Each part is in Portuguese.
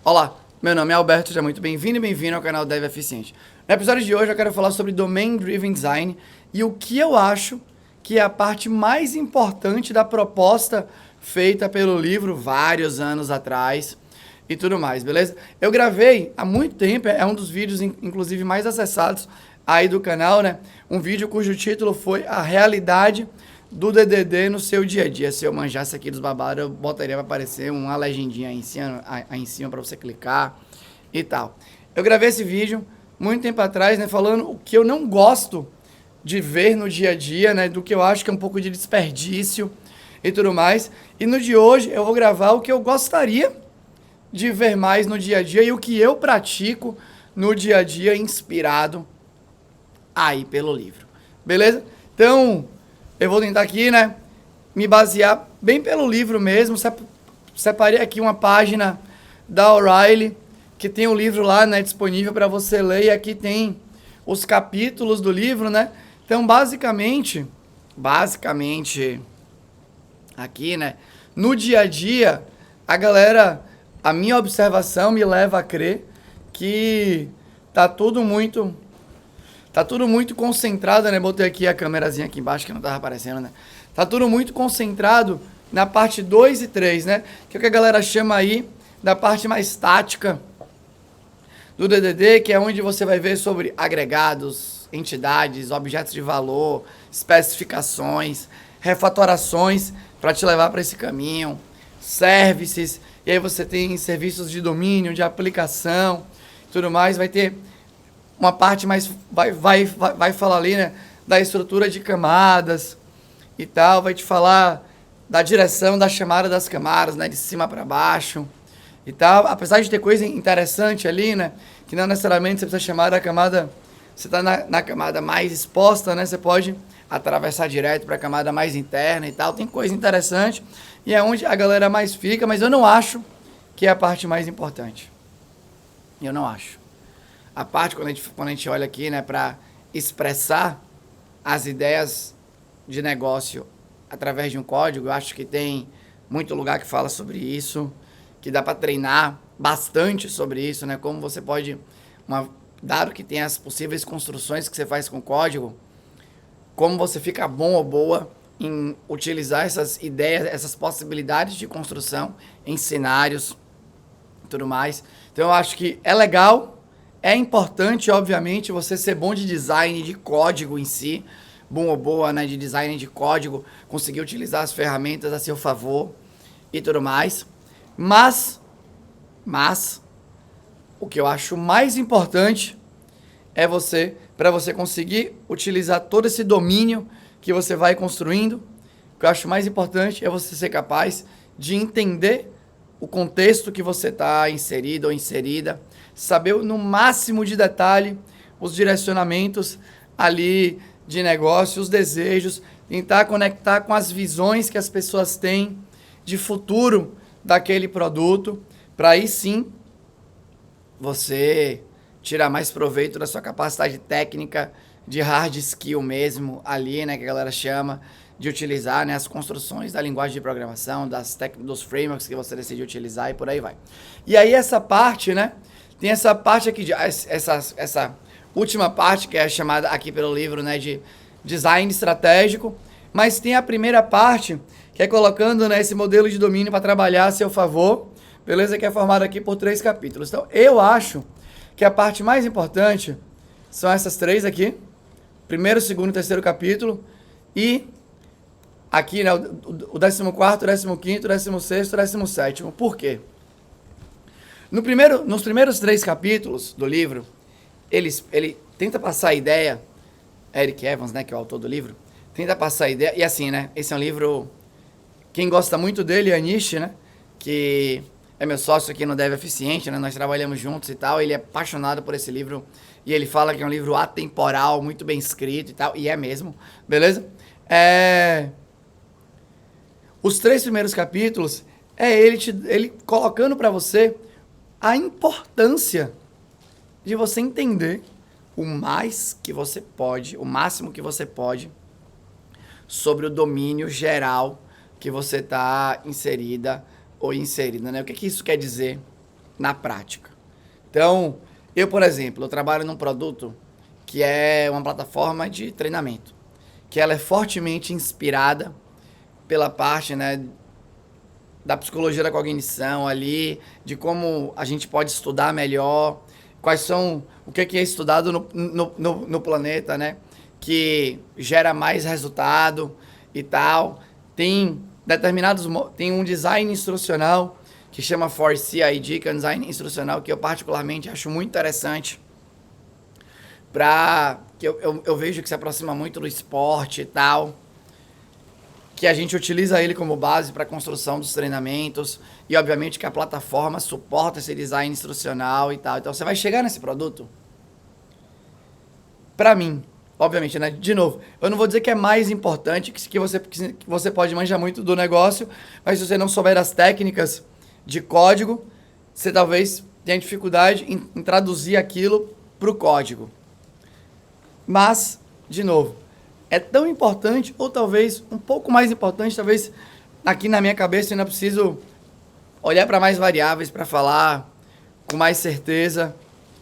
Olá, meu nome é Alberto, seja muito bem-vindo e bem-vindo ao canal Dev Eficiente. No episódio de hoje eu quero falar sobre Domain Driven Design e o que eu acho que é a parte mais importante da proposta feita pelo livro vários anos atrás e tudo mais, beleza? Eu gravei há muito tempo, é um dos vídeos inclusive mais acessados aí do canal, né? Um vídeo cujo título foi A Realidade do DDD no seu dia a dia. Se eu manjasse aqui dos babados, eu botaria para aparecer uma legendinha aí em cima para você clicar e tal. Eu gravei esse vídeo muito tempo atrás, né, falando o que eu não gosto de ver no dia a dia, né, do que eu acho que é um pouco de desperdício e tudo mais. E no de hoje eu vou gravar o que eu gostaria de ver mais no dia a dia e o que eu pratico no dia a dia inspirado aí pelo livro. Beleza? Então, eu vou tentar aqui, né, me basear bem pelo livro mesmo. Separei aqui uma página da O'Reilly, que tem o livro lá, né, disponível para você ler. E aqui tem os capítulos do livro, né? Então, basicamente, aqui, né, no dia a dia, a minha observação me leva a crer que tá tudo muito concentrado, né? Botei aqui a câmerazinha aqui embaixo que não tava aparecendo, né? Tá tudo muito concentrado na parte 2 e 3, né? Que é o que a galera chama aí da parte mais tática do DDD, que é onde você vai ver sobre agregados, entidades, objetos de valor, especificações, refatorações para te levar para esse caminho, services, e aí você tem serviços de domínio, de aplicação, tudo mais. Vai ter uma parte mais, vai falar ali, né, da estrutura de camadas e tal, vai te falar da direção da chamada das camadas, né, de cima para baixo e tal. Apesar de ter coisa interessante ali, né, que não necessariamente você precisa chamar da camada, você está na camada mais exposta, né, você pode atravessar direto para a camada mais interna e tal. Tem coisa interessante e é onde a galera mais fica, mas eu não acho que é a parte mais importante. Eu não acho. A parte, quando a gente olha aqui, né, para expressar as ideias de negócio através de um código, eu acho que tem muito lugar que fala sobre isso, que dá para treinar bastante sobre isso, né, como você pode, dado que tem as possíveis construções que você faz com código, como você fica bom ou boa em utilizar essas ideias, essas possibilidades de construção em cenários e tudo mais. Então eu acho que é legal. É importante, obviamente, você ser bom de design de código em si, bom ou boa, né, de design de código, conseguir utilizar as ferramentas a seu favor e tudo mais. Mas, o que eu acho mais importante é para você conseguir utilizar todo esse domínio que você vai construindo, o que eu acho mais importante é você ser capaz de entender o contexto que você está inserido ou inserida, saber no máximo de detalhe os direcionamentos ali de negócio, os desejos, tentar conectar com as visões que as pessoas têm de futuro daquele produto, para aí sim você tirar mais proveito da sua capacidade técnica, de hard skill mesmo ali, né, que a galera chama, de utilizar, né, as construções da linguagem de programação, dos frameworks que você decide utilizar e por aí vai. E aí essa parte, né, tem essa parte aqui, essa última parte que é chamada aqui pelo livro, né, de design estratégico, mas tem a primeira parte que é colocando, né, esse modelo de domínio para trabalhar a seu favor, beleza? Que é formado aqui por 3 capítulos. Então eu acho que a parte mais importante são essas 3 aqui, primeiro, segundo e terceiro capítulo, e aqui, né, o 14º, 15º, 16º, 17º. Por quê? Nos primeiros 3 capítulos do livro, ele tenta passar a ideia, Eric Evans, né, que é o autor do livro, tenta passar a ideia, e assim, né, esse é um livro, quem gosta muito dele é Anish, né, que é meu sócio aqui no Dev Eficiente, né, nós trabalhamos juntos e tal, ele é apaixonado por esse livro, e ele fala que é um livro atemporal, muito bem escrito e tal, e é mesmo, beleza? Os 3 primeiros capítulos é ele colocando para você a importância de você entender o máximo que você pode sobre o domínio geral que você está inserida ou inserida, né? O que isso quer dizer na prática. Então, eu, por exemplo, eu trabalho num produto que é uma plataforma de treinamento, que ela é fortemente inspirada pela parte, né, da psicologia da cognição ali, de como a gente pode estudar melhor, quais são, o que é estudado no planeta, né, que gera mais resultado e tal. Tem um design instrucional que chama 4CID, que é um design instrucional que eu particularmente acho muito interessante, que eu vejo que se aproxima muito do esporte e tal, que a gente utiliza ele como base para a construção dos treinamentos e, obviamente, que a plataforma suporta esse design instrucional e tal. Então, você vai chegar nesse produto, para mim, obviamente, né? De novo, eu não vou dizer que é mais importante, que você pode manjar muito do negócio, mas se você não souber as técnicas de código, você talvez tenha dificuldade em traduzir aquilo para o código. Mas, de novo, é tão importante, ou talvez um pouco mais importante, talvez aqui na minha cabeça eu ainda preciso olhar para mais variáveis para falar com mais certeza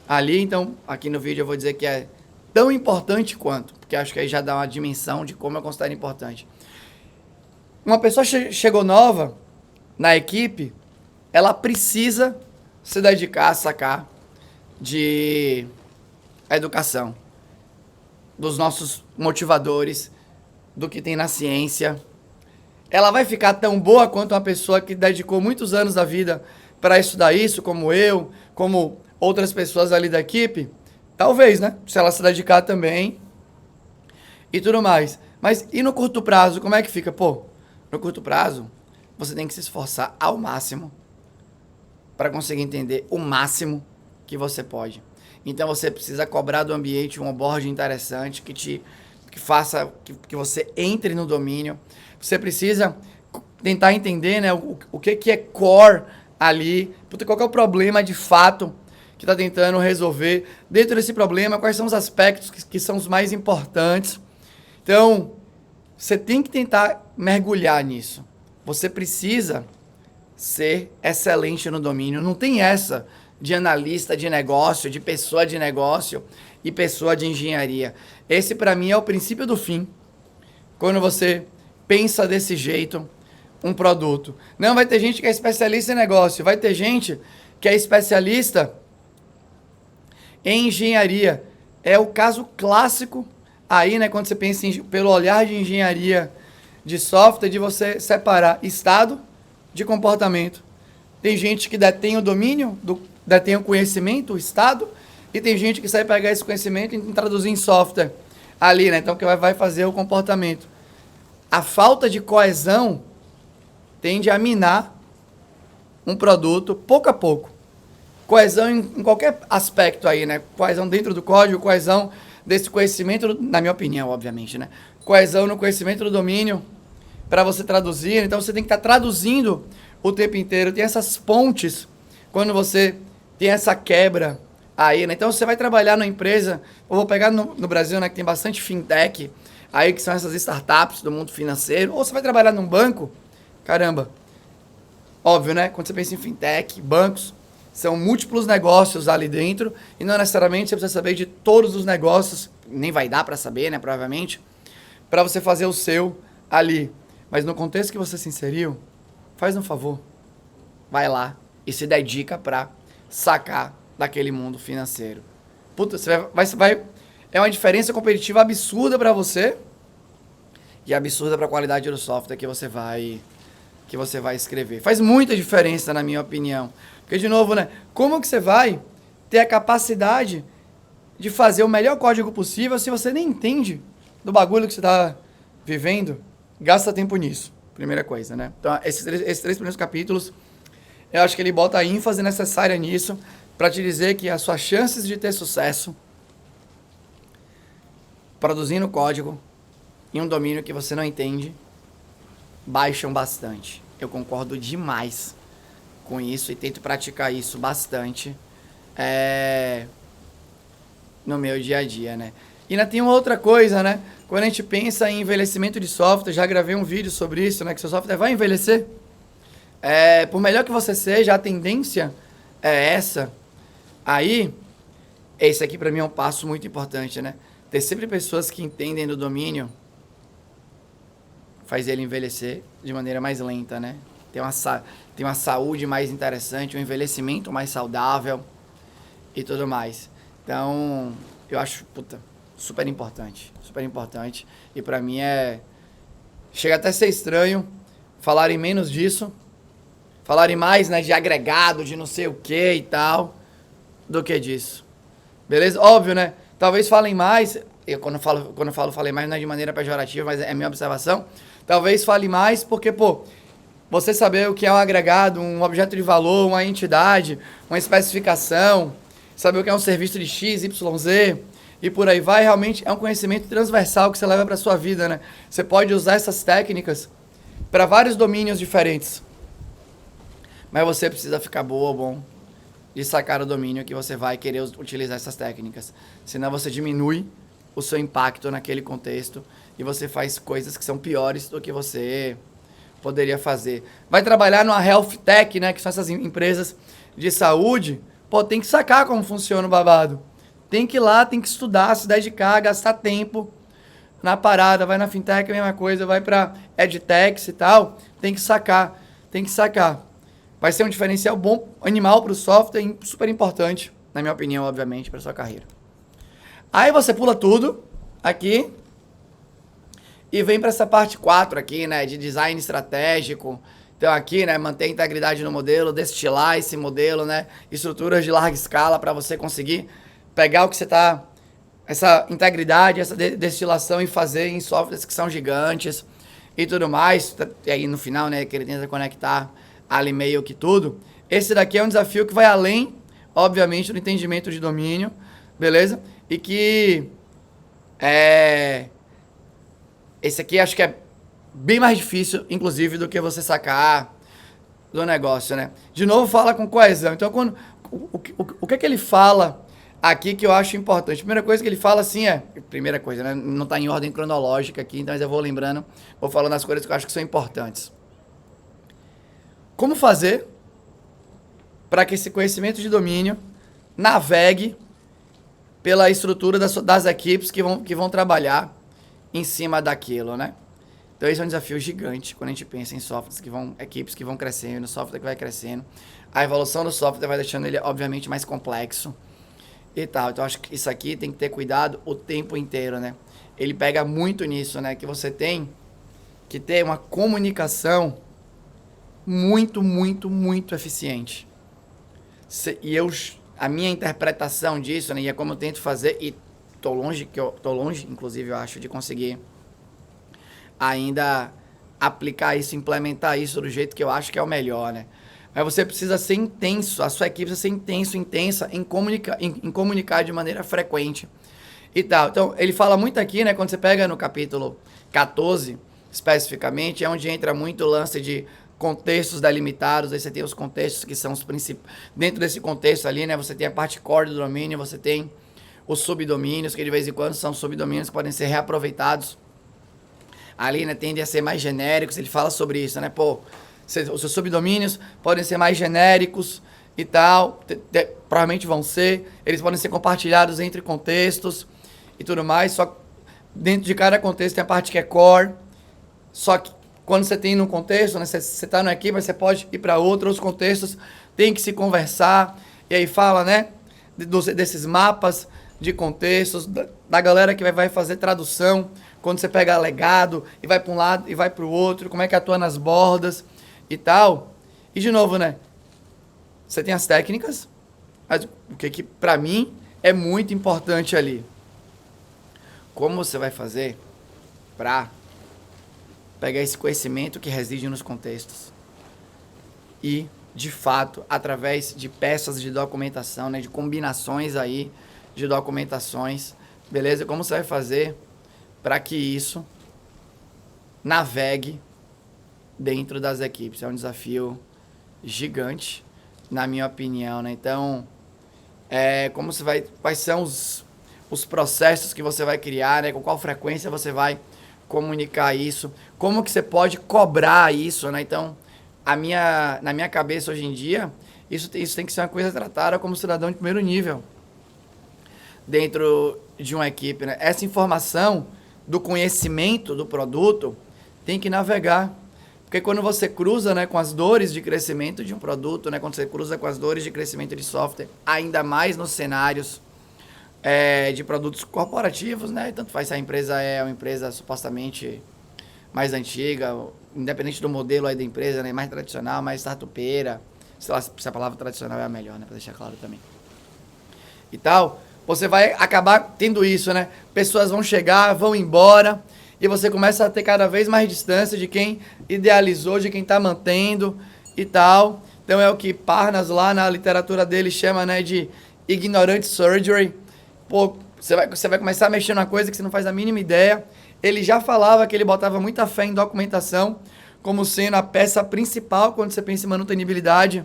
ali. Então, aqui no vídeo eu vou dizer que é tão importante quanto, porque acho que aí já dá uma dimensão de como eu considero importante. Uma pessoa chegou nova na equipe, ela precisa se dedicar a sacar de educação, dos nossos motivadores, do que tem na ciência. Ela vai ficar tão boa quanto uma pessoa que dedicou muitos anos da vida para estudar isso, como eu, como outras pessoas ali da equipe? Talvez, né? Se ela se dedicar também e tudo mais. Mas e no curto prazo, como é que fica? Pô, no curto prazo, você tem que se esforçar ao máximo para conseguir entender o máximo que você pode. Então você precisa cobrar do ambiente um onboarding interessante que faça que você entre no domínio. Você precisa tentar entender, né, o que é core ali, qual que é o problema de fato que está tentando resolver. Dentro desse problema, quais são os aspectos que são os mais importantes. Então, você tem que tentar mergulhar nisso. Você precisa ser excelente no domínio. Não tem essa de analista de negócio, de pessoa de negócio e pessoa de engenharia. Esse, para mim, é o princípio do fim. Quando você pensa desse jeito, um produto. Não, vai ter gente que é especialista em negócio, vai ter gente que é especialista em engenharia. É o caso clássico aí, né, quando você pensa pelo olhar de engenharia de software, de você separar estado de comportamento. Tem gente que detém o domínio, detém o conhecimento, o estado, e tem gente que sabe pegar esse conhecimento e traduzir em software ali, né? Então, que vai fazer o comportamento. A falta de coesão tende a minar um produto pouco a pouco. Coesão em qualquer aspecto aí, né? Coesão dentro do código, coesão desse conhecimento, na minha opinião, obviamente, né? Coesão no conhecimento do domínio para você traduzir. Então, você tem que estar traduzindo o tempo inteiro. Tem essas pontes quando você tem essa quebra aí, né? Então, você vai trabalhar numa empresa, eu vou pegar no Brasil, né, que tem bastante fintech, aí que são essas startups do mundo financeiro, ou você vai trabalhar num banco, caramba, óbvio, né? Quando você pensa em fintech, bancos, são múltiplos negócios ali dentro, e não necessariamente você precisa saber de todos os negócios, nem vai dar para saber, né, provavelmente, para você fazer o seu ali. Mas no contexto que você se inseriu, faz um favor, vai lá e se dedica para sacar daquele mundo financeiro. Puta, é uma diferença competitiva absurda para você e absurda para a qualidade do software que você vai escrever. Faz muita diferença, na minha opinião. Porque, de novo, né, como que você vai ter a capacidade de fazer o melhor código possível se você nem entende do bagulho que você está vivendo? Gasta tempo nisso, primeira coisa, né? Então, esses três primeiros capítulos, eu acho que ele bota a ênfase necessária nisso para te dizer que as suas chances de ter sucesso produzindo código em um domínio que você não entende baixam bastante. Eu concordo demais com isso e tento praticar isso bastante no meu dia a dia, né? E ainda tem uma outra coisa, né? Quando a gente pensa em envelhecimento de software, já gravei um vídeo sobre isso, né? Que seu software vai envelhecer. Por melhor que você seja, a tendência é essa, aí, esse aqui para mim é um passo muito importante, né? Ter sempre pessoas que entendem do domínio faz ele envelhecer de maneira mais lenta, né? Tem uma saúde mais interessante, um envelhecimento mais saudável e tudo mais. Então, eu acho, puta, super importante. Super importante. E pra mim chega até a ser estranho falarem menos disso, falarem mais, né, de agregado, de não sei o que e tal, do que disso. Beleza? Óbvio, né? Talvez falem mais, quando eu falo falei mais não é de maneira pejorativa, mas é minha observação. Talvez fale mais porque, pô, você saber o que é um agregado, um objeto de valor, uma entidade, uma especificação, saber o que é um serviço de X, Y, Z e por aí vai, realmente é um conhecimento transversal que você leva para sua vida, né? Você pode usar essas técnicas para vários domínios diferentes. Mas você precisa ficar boa ou bom de sacar o domínio que você vai querer utilizar essas técnicas. Senão você diminui o seu impacto naquele contexto e você faz coisas que são piores do que você poderia fazer. Vai trabalhar numa health tech, né, que são essas empresas de saúde, pô, tem que sacar como funciona o babado. Tem que ir lá, tem que estudar, se dedicar, gastar tempo na parada, vai na fintech, a mesma coisa, vai pra edtechs e tal, tem que sacar. Vai ser um diferencial bom, animal pro software e super importante, na minha opinião, obviamente, pra sua carreira. Aí você pula tudo aqui e vem para essa parte 4 aqui, né, de design estratégico. Então aqui, né, manter a integridade no modelo, destilar esse modelo, né, estruturas de larga escala para você conseguir pegar o que você tá, essa integridade, essa destilação e fazer em softwares que são gigantes e tudo mais. E aí no final, né, que ele tenta conectar ali meio que tudo. Esse daqui é um desafio que vai além, obviamente, do entendimento de domínio, beleza? E que esse aqui acho que é bem mais difícil, inclusive, do que você sacar do negócio, né? De novo, fala com coesão. Então, o que ele fala aqui que eu acho importante? Primeira coisa que ele fala assim primeira coisa, né? Não está em ordem cronológica aqui, então eu vou lembrando, vou falando as coisas que eu acho que são importantes. Como fazer para que esse conhecimento de domínio navegue pela estrutura das equipes que vão trabalhar em cima daquilo, né? Então esse é um desafio gigante quando a gente pensa em softwares equipes que vão crescendo, software que vai crescendo. A evolução do software vai deixando ele, obviamente, mais complexo e tal. Então acho que isso aqui tem que ter cuidado o tempo inteiro, né? Ele pega muito nisso, né? Que você tem que ter uma comunicação muito, muito, muito eficiente. A minha interpretação disso, né? E é como eu tento fazer e tô longe, inclusive, eu acho, de conseguir ainda aplicar isso, implementar isso do jeito que eu acho que é o melhor, né? Mas você precisa ser intenso, a sua equipe precisa ser intensa em comunicar de maneira frequente e tal. Então, ele fala muito aqui, né? Quando você pega no capítulo 14, especificamente, é onde entra muito o lance de contextos delimitados. Aí você tem os contextos que são os principais. Dentro desse contexto ali, né? Você tem a parte core do domínio, você tem os subdomínios, que de vez em quando são subdomínios que podem ser reaproveitados. Ali, né, tendem a ser mais genéricos. Ele fala sobre isso, né? Pô, os seus subdomínios podem ser mais genéricos e tal. Provavelmente vão ser. Eles podem ser compartilhados entre contextos e tudo mais. Só que dentro de cada contexto tem a parte que é core. Só que quando você tem num contexto, né, você está no equipe, você pode ir para outros contextos. Tem que se conversar. E aí fala, né, desses mapas de contextos, da galera que vai fazer tradução, quando você pega legado e vai para um lado e vai para o outro, como é que atua nas bordas e tal. E de novo, né, você tem as técnicas, mas o que para mim é muito importante ali, como você vai fazer para pegar esse conhecimento que reside nos contextos e, de fato, através de peças de documentação, né, de combinações aí de documentações, beleza? Como você vai fazer para que isso navegue dentro das equipes? É um desafio gigante, na minha opinião, né? Então, como você vai, quais são os processos que você vai criar, né? Com qual frequência você vai comunicar isso? Como que você pode cobrar isso, né? Então, na minha cabeça hoje em dia, Isso tem que ser uma coisa tratada como cidadão de primeiro nível dentro de uma equipe, né? Essa informação do conhecimento do produto tem que navegar. Porque quando você cruza, né, com as dores de crescimento de um produto, né, quando você cruza com as dores de crescimento de software, ainda mais nos cenários de produtos corporativos, né? Tanto faz se a empresa é uma empresa supostamente mais antiga, independente do modelo aí da empresa, né, mais tradicional, mais startupeira, sei lá se a palavra tradicional é a melhor, né, para deixar claro também. E tal, você vai acabar tendo isso, né? Pessoas vão chegar, vão embora, e você começa a ter cada vez mais distância de quem idealizou, de quem está mantendo e tal. Então é o que Parnas lá na literatura dele chama, né, de ignorant surgery. Pô, você vai começar a mexer numa coisa que você não faz a mínima ideia. Ele já falava que ele botava muita fé em documentação como sendo a peça principal quando você pensa em manutenibilidade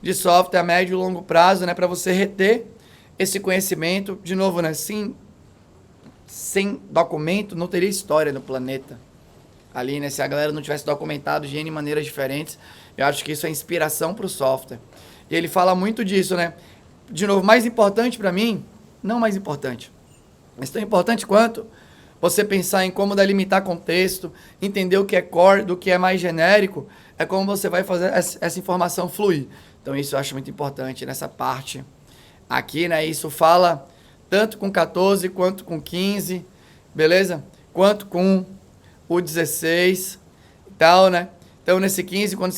de software a médio e longo prazo, né, para você reter esse conhecimento. De novo, né, sem documento não teria história no planeta. Ali, né, se a galera não tivesse documentado de N maneiras diferentes, eu acho que isso é inspiração para o software. E ele fala muito disso, né? De novo, mais importante para mim, não mais importante, mas tão importante quanto você pensar em como delimitar contexto, entender o que é core, do que é mais genérico, é como você vai fazer essa informação fluir. Então isso eu acho muito importante nessa parte aqui, né? Isso fala tanto com 14 quanto com 15, beleza? Quanto com o 16 e tal, né? Então nesse 15, quando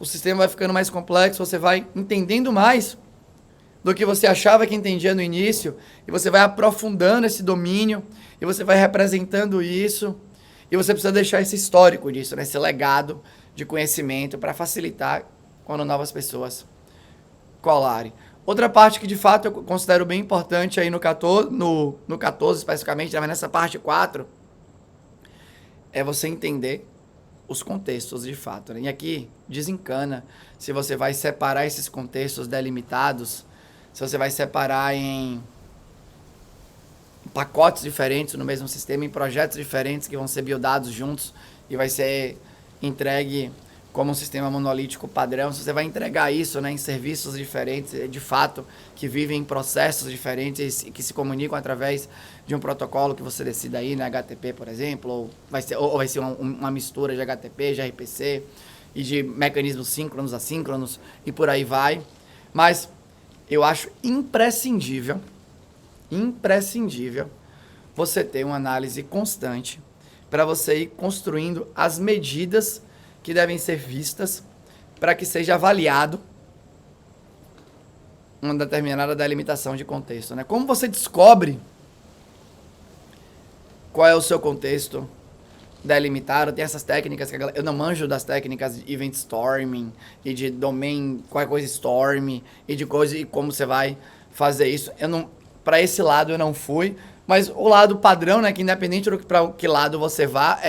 o sistema vai ficando mais complexo, você vai entendendo mais do que você achava que entendia no início, e você vai aprofundando esse domínio, e você vai representando isso, e você precisa deixar esse histórico disso, né? Esse legado de conhecimento para facilitar quando novas pessoas colarem. Outra parte que de fato eu considero bem importante aí no 14 especificamente, mas nessa parte 4, é você entender os contextos de fato, né? E aqui desencana se você vai separar esses contextos delimitados, se você vai separar em pacotes diferentes no mesmo sistema, em projetos diferentes que vão ser buildados juntos e vai ser entregue como um sistema monolítico padrão, se você vai entregar isso, né, em serviços diferentes, de fato, que vivem em processos diferentes e que se comunicam através de um protocolo que você decida aí, né, HTTP, por exemplo, ou vai ser uma mistura de HTTP, de RPC e de mecanismos síncronos, assíncronos e por aí vai. Mas eu acho imprescindível você ter uma análise constante para você ir construindo as medidas que devem ser vistas para que seja avaliado uma determinada delimitação de contexto, né? Como você descobre qual é o seu contexto delimitado? Tem essas técnicas que eu não manjo das técnicas de event storming e de domain, qualquer coisa storm e de coisa e como você vai fazer isso. Para esse lado eu não fui, mas o lado padrão, né, que independente do para que lado você vá,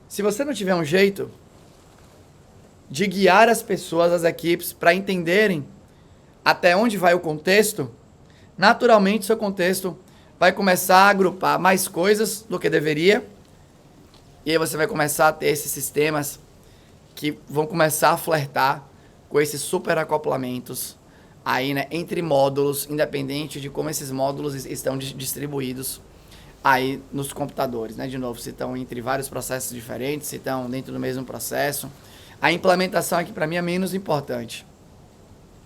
se você não tiver um jeito de guiar as pessoas, as equipes, para entenderem até onde vai o contexto, naturalmente seu contexto vai começar a agrupar mais coisas do que deveria, e aí você vai começar a ter esses sistemas que vão começar a flertar com esses superacoplamentos aí, né, entre módulos, independente de como esses módulos estão distribuídos aí nos computadores, né? De novo, se estão entre vários processos diferentes, se estão dentro do mesmo processo. A implementação aqui para mim é menos importante.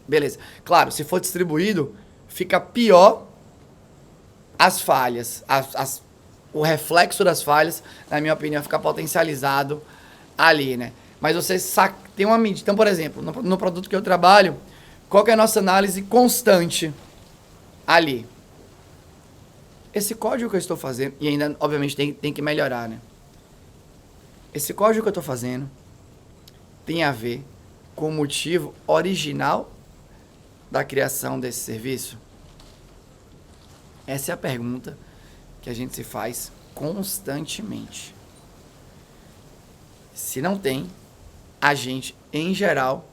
Beleza. Claro, se for distribuído, fica pior as falhas. O reflexo das falhas, na minha opinião, fica potencializado ali, né? Mas você tem uma medida. Então, por exemplo, no produto que eu trabalho, qual que é a nossa análise constante ali? Esse código que eu estou fazendo, e ainda, obviamente, tem que melhorar, né? Esse código que eu estou fazendo tem a ver com o motivo original da criação desse serviço? Essa é a pergunta que a gente se faz constantemente. Se não tem, a gente, em geral,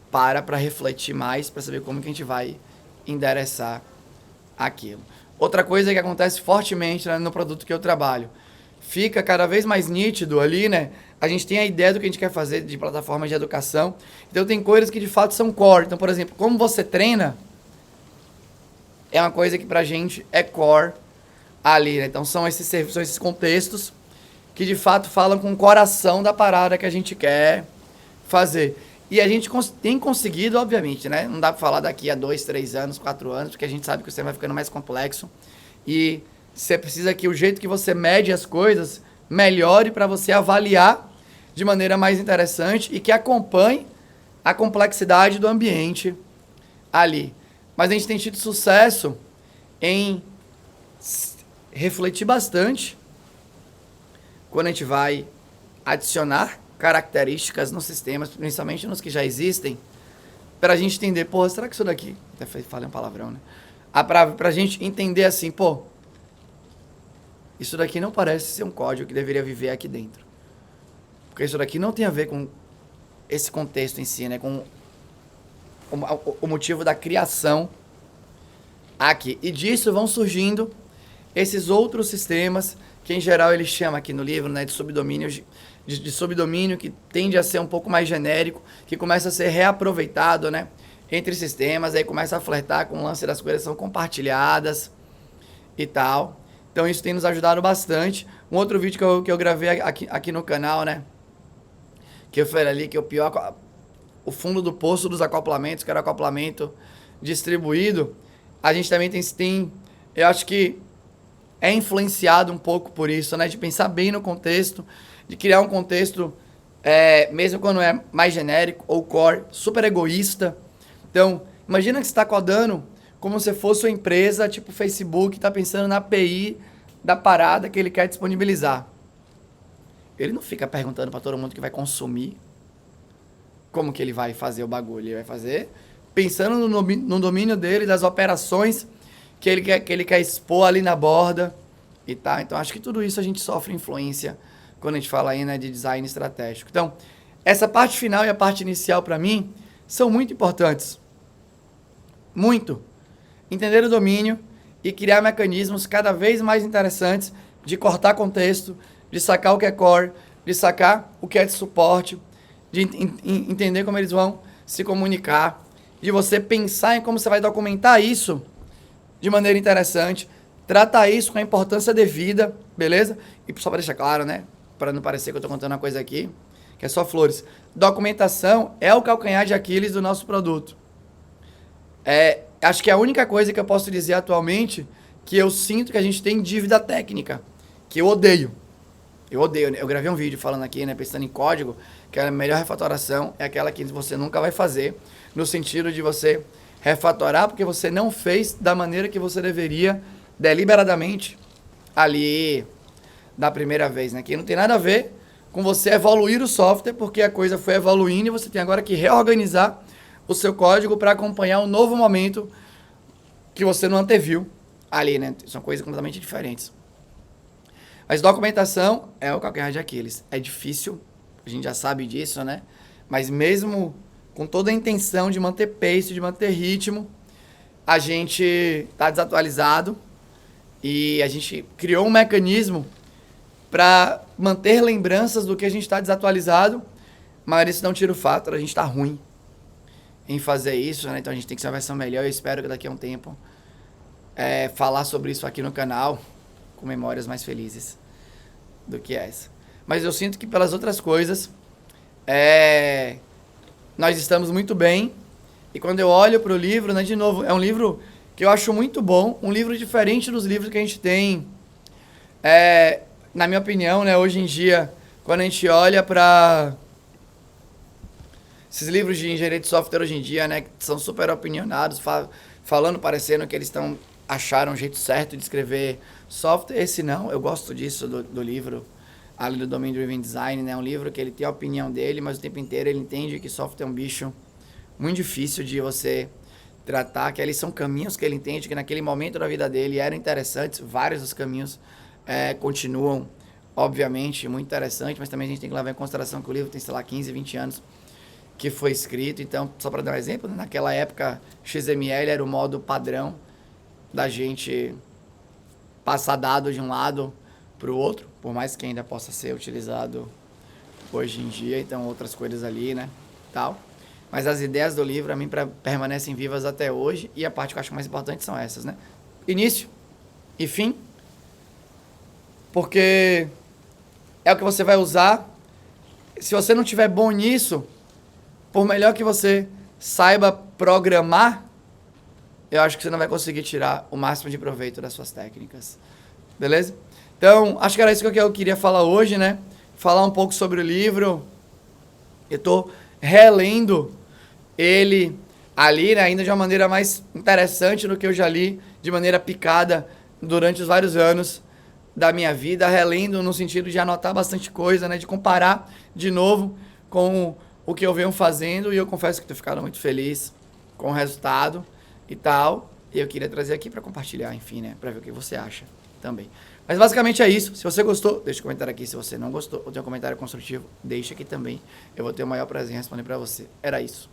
para refletir mais, para saber como que a gente vai endereçar aquilo. Outra coisa que acontece fortemente, né, no produto que eu trabalho, fica cada vez mais nítido ali, né? A gente tem a ideia do que a gente quer fazer de plataformas de educação. Então tem coisas que de fato são core. Então, por exemplo, como você treina, é uma coisa que pra gente é core ali, né? Então são esses contextos que de fato falam com o coração da parada que a gente quer fazer. E a gente tem conseguido, obviamente, né? Não dá pra falar daqui a 2, 3 anos, 4 anos, porque a gente sabe que o sistema vai ficando mais complexo. E você precisa que o jeito que você mede as coisas melhore para você avaliar de maneira mais interessante e que acompanhe a complexidade do ambiente ali. Mas a gente tem tido sucesso em refletir bastante quando a gente vai adicionar características nos sistemas, principalmente nos que já existem, para a gente entender, pô, será que isso daqui... Até falei um palavrão, né? Pra gente entender assim, pô, isso daqui não parece ser um código que deveria viver aqui dentro. Porque isso daqui não tem a ver com esse contexto em si, né? Com o motivo da criação aqui. E disso vão surgindo esses outros sistemas, que em geral ele chama aqui no livro, né, de subdomínios, de subdomínio, que tende a ser um pouco mais genérico, que começa a ser reaproveitado, né, entre sistemas, aí começa a flertar com o lance das coisas que são compartilhadas e tal. Então isso tem nos ajudado bastante. Um outro vídeo que eu gravei aqui no canal, né, que eu falei ali que o fundo do poço dos acoplamentos, que era o acoplamento distribuído, a gente também tem eu acho que é influenciado um pouco por isso, né, de pensar bem no contexto, de criar um contexto, mesmo quando é mais genérico ou core, super egoísta. Então, imagina que você está codando como se fosse uma empresa, tipo Facebook, está pensando na API da parada que ele quer disponibilizar. Ele não fica perguntando para todo mundo que vai consumir como que ele vai fazer o bagulho. Ele vai fazer pensando no domínio dele, das operações que ele quer expor ali na borda e tá. Então, acho que tudo isso a gente sofre influência quando a gente fala aí, né, de design estratégico. Então, essa parte final e a parte inicial, para mim, são muito importantes. Muito. Entender o domínio e criar mecanismos cada vez mais interessantes de cortar contexto, de sacar o que é core, de sacar o que é de suporte, de entender como eles vão se comunicar, de você pensar em como você vai documentar isso de maneira interessante, tratar isso com a importância devida, beleza? E só para deixar claro, né, para não parecer que eu estou contando uma coisa aqui, que é só flores. Documentação é o calcanhar de Aquiles do nosso produto. Acho que é a única coisa que eu posso dizer atualmente que eu sinto que a gente tem dívida técnica, que eu odeio. Eu odeio. Eu gravei um vídeo falando aqui, né, pensando em código, que a melhor refatoração é aquela que você nunca vai fazer, no sentido de você refatorar porque você não fez da maneira que você deveria, deliberadamente, ali da primeira vez, né? Que não tem nada a ver com você evoluir o software, porque a coisa foi evoluindo e você tem agora que reorganizar o seu código para acompanhar um novo momento que você não anteviu ali, né? São coisas completamente diferentes. Mas documentação é o calcanhar de Aquiles. É difícil, a gente já sabe disso, né? Mas mesmo com toda a intenção de manter pace, de manter ritmo, a gente está desatualizado e a gente criou um mecanismo para manter lembranças do que a gente está desatualizado, mas isso não tira o fato, a gente está ruim em fazer isso, né? Então a gente tem que ser uma versão melhor. Eu espero que daqui a um tempo falar sobre isso aqui no canal com memórias mais felizes do que essa. Mas eu sinto que pelas outras coisas nós estamos muito bem. E quando eu olho para o livro, né, de novo, é um livro que eu acho muito bom, um livro diferente dos livros que a gente tem, na minha opinião, né, hoje em dia, quando a gente olha para esses livros de engenharia de software hoje em dia, né, que são super opinionados, falando, parecendo que eles acharam um jeito certo de escrever software. Esse não, eu gosto disso do livro, além do Domain Driven Design, né, um livro que ele tem a opinião dele, mas o tempo inteiro ele entende que software é um bicho muito difícil de você tratar, que eles são caminhos que ele entende que naquele momento da vida dele eram interessantes, vários dos caminhos continuam, obviamente, muito interessantes, mas também a gente tem que levar em consideração que o livro tem, sei lá, 15, 20 anos que foi escrito. Então, só para dar um exemplo, né, naquela época, XML era o modo padrão da gente passar dados de um lado para o outro, por mais que ainda possa ser utilizado hoje em dia, então outras coisas ali, né, tal. Mas as ideias do livro, a mim, permanecem vivas até hoje, e a parte que eu acho mais importante são essas, né? Início e fim, porque é o que você vai usar. Se você não tiver bom nisso, por melhor que você saiba programar, eu acho que você não vai conseguir tirar o máximo de proveito das suas técnicas. Beleza? Então, acho que era isso que eu queria falar hoje, né? Falar um pouco sobre o livro. Eu tô relendo ele ali, né, ainda de uma maneira mais interessante do que eu já li de maneira picada durante os vários anos da minha vida, relendo no sentido de anotar bastante coisa, né, de comparar de novo com o que eu venho fazendo, e eu confesso que estou ficando muito feliz com o resultado e tal, e eu queria trazer aqui para compartilhar, enfim, né, para ver o que você acha também. Mas basicamente é isso. Se você gostou, deixa um comentário aqui. Se você não gostou ou tem um comentário construtivo, deixa aqui também. Eu vou ter o maior prazer em responder para você. Era isso.